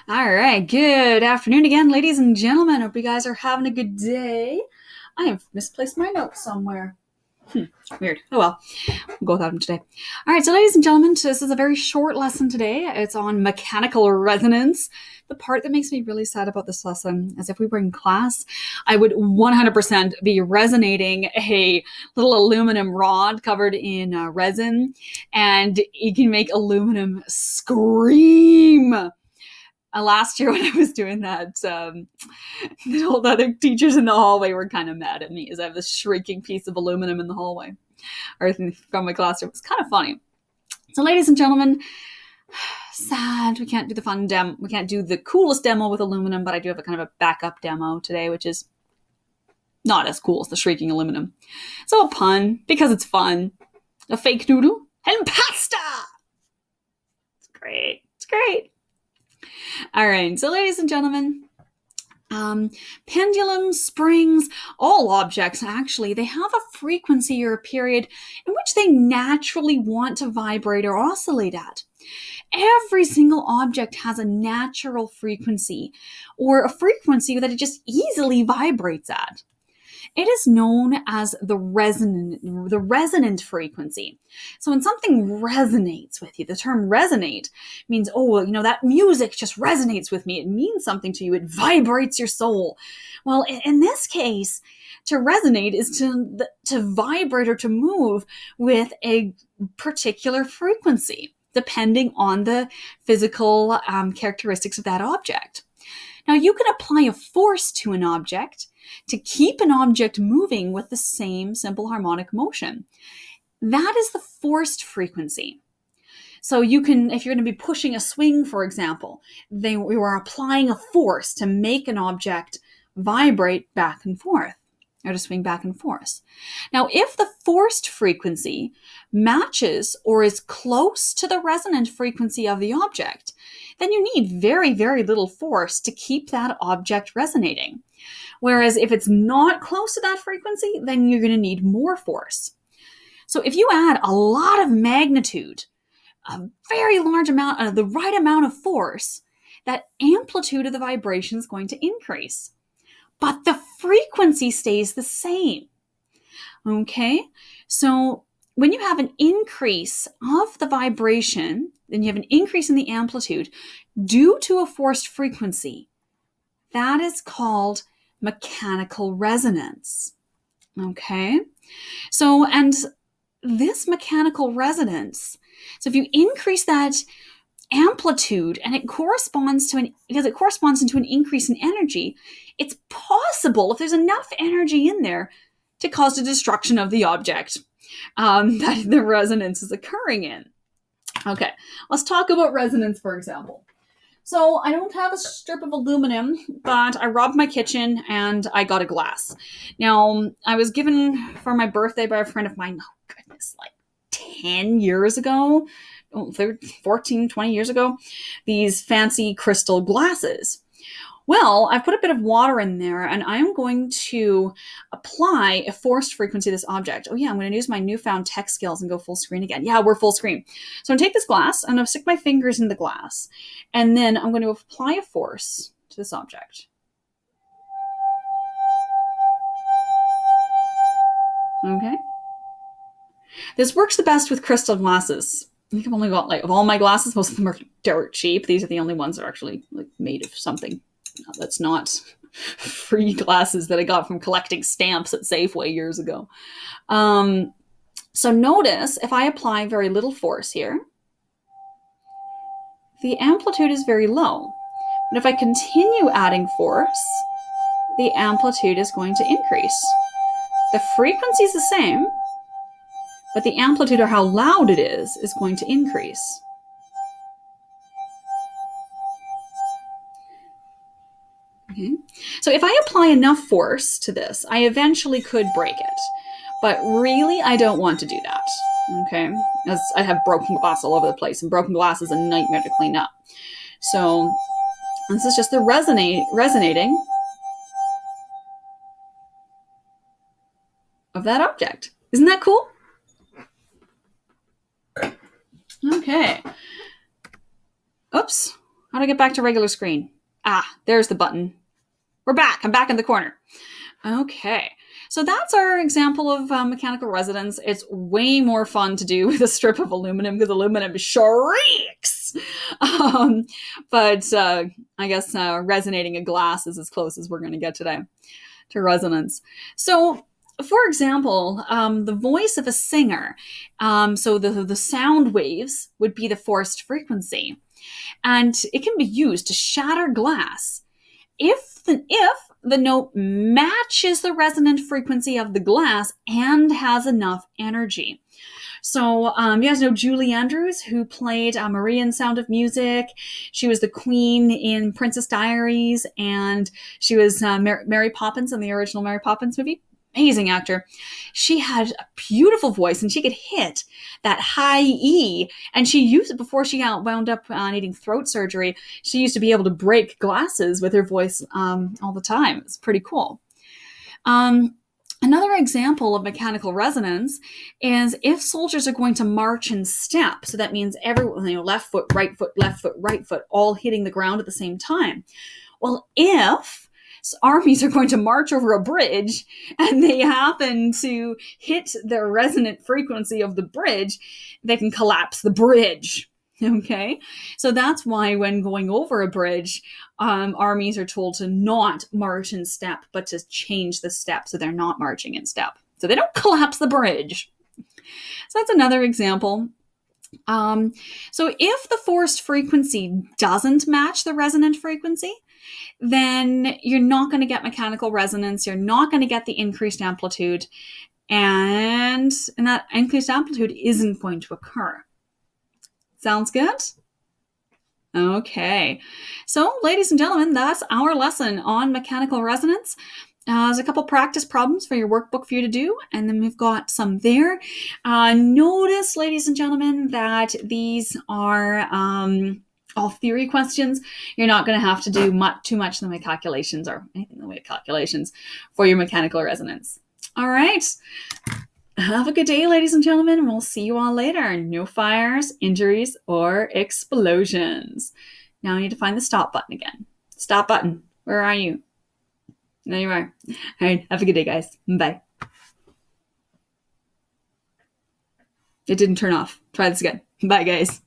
All right, good afternoon again, ladies and gentlemen. Hope you guys are having a good day. I have misplaced my notes somewhere. Weird. Oh well, we'll go without them today. All right, so ladies and gentlemen, this is a very short lesson today. It's on mechanical resonance. The part that makes me really sad about this lesson is if we were in class, I would 100% be resonating a little aluminum rod covered in resin, and you can make aluminum scream. Last year when I was doing that, the whole other teachers in the hallway were kind of mad at me as I have this shrieking piece of aluminum in the hallway or from my classroom. It's kind of funny. So, ladies and gentlemen, sad we can't do the fun demo. We can't do the coolest demo with aluminum, but I do have a kind of a backup demo today, which is not as cool as the shrieking aluminum. So a pun because it's fun. A fake noodle and pasta. It's great. It's great. All right, so ladies and gentlemen, pendulums, springs, all objects actually, they have a frequency or a period in which they naturally want to vibrate or oscillate at. Every single object has a natural frequency or a frequency that it just easily vibrates at. It is known as the resonant frequency. So when something resonates with you, the term resonate means, that music just resonates with me. It means something to you. It vibrates your soul. Well, in this case, to resonate is to vibrate or to move with a particular frequency, depending on the physical characteristics of that object. Now, you can apply a force to an object to keep an object moving with the same simple harmonic motion. That is the forced frequency. So you can, if you're going to be pushing a swing, for example, we are applying a force to make an object vibrate back and forth, or to swing back and forth. Now, if the forced frequency matches or is close to the resonant frequency of the object, then you need very, very little force to keep that object resonating. Whereas if it's not close to that frequency, then you're going to need more force. So if you add a lot of magnitude, a very large amount, the right amount of force, that amplitude of the vibration is going to increase. But the frequency stays the same. Okay? So when you have an increase of the vibration, then you have an increase in the amplitude due to a forced frequency. That is called mechanical resonance. Okay? So, and this mechanical resonance, so if you increase that amplitude and it corresponds to because it corresponds into an increase in energy, it's possible, if there's enough energy in there, to cause the destruction of the object that the resonance is occurring in. Okay, let's talk about resonance, for example. So I don't have a strip of aluminum, but I robbed my kitchen and I got a glass. Now, I was given for my birthday by a friend of mine, 10 years ago, 14, 20 years ago, these fancy crystal glasses. Well, I've put a bit of water in there and I'm going to apply a forced frequency to this object. Oh yeah, I'm going to use my newfound tech skills and go full screen again. Yeah, we're full screen. So I'm going to take this glass, I'm going to stick my fingers in the glass, and then I'm going to apply a force to this object. Okay. This works the best with crystal glasses. I think I've only got, of all my glasses, most of them are dirt cheap. These are the only ones that are actually made of something that's not free glasses that I got from collecting stamps at Safeway years ago. So notice if I apply very little force here, the amplitude is very low. But if I continue adding force, the amplitude is going to increase. The frequency is the same, but the amplitude, or how loud it is going to increase. Okay. So if I apply enough force to this, I eventually could break it. But really, I don't want to do that. Okay? As I have broken glass all over the place, and broken glass is a nightmare to clean up. So this is just the resonating of that object. Isn't that cool? Okay. Oops. How do I get back to regular screen? There's the button. We're back. I'm back in the corner. Okay. So that's our example of mechanical resonance. It's way more fun to do with a strip of aluminum because aluminum shrieks. Um, but I guess resonating a glass is as close as we're going to get today to resonance. So, for example, the voice of a singer, so the sound waves would be the forced frequency, and it can be used to shatter glass if the note matches the resonant frequency of the glass and has enough energy. So you guys know Julie Andrews, who played Maria in Sound of Music. She was the queen in Princess Diaries, and she was Mary Poppins in the original Mary Poppins movie. Amazing actor. She had a beautiful voice, and she could hit that high E. And she used it before she wound up needing throat surgery. She used to be able to break glasses with her voice all the time. It's pretty cool. Another example of mechanical resonance is if soldiers are going to march in step. So that means everyone, left foot, right foot, all hitting the ground at the same time. Well, if armies are going to march over a bridge and they happen to hit the resonant frequency of the bridge, they can collapse the bridge. Okay, so that's why when going over a bridge, armies are told to not march in step, but to change the step so they're not marching in step. So they don't collapse the bridge. So that's another example. So if the forced frequency doesn't match the resonant frequency, then you're not going to get mechanical resonance. You're not going to get the increased amplitude, and that increased amplitude isn't going to occur. Sounds good? Okay. So, ladies and gentlemen, that's our lesson on mechanical resonance. There's a couple practice problems for your workbook for you to do, and then we've got some there. Notice, ladies and gentlemen, that these are all theory questions. You're not going to have to do too much in the way of calculations or anything in the way of calculations for your mechanical resonance. All right. Have a good day, ladies and gentlemen. We'll see you all later. No fires, injuries, or explosions. Now I need to find the stop button again. Stop button. Where are you? There you are. All right. Have a good day, guys. Bye. It didn't turn off. Try this again. Bye, guys.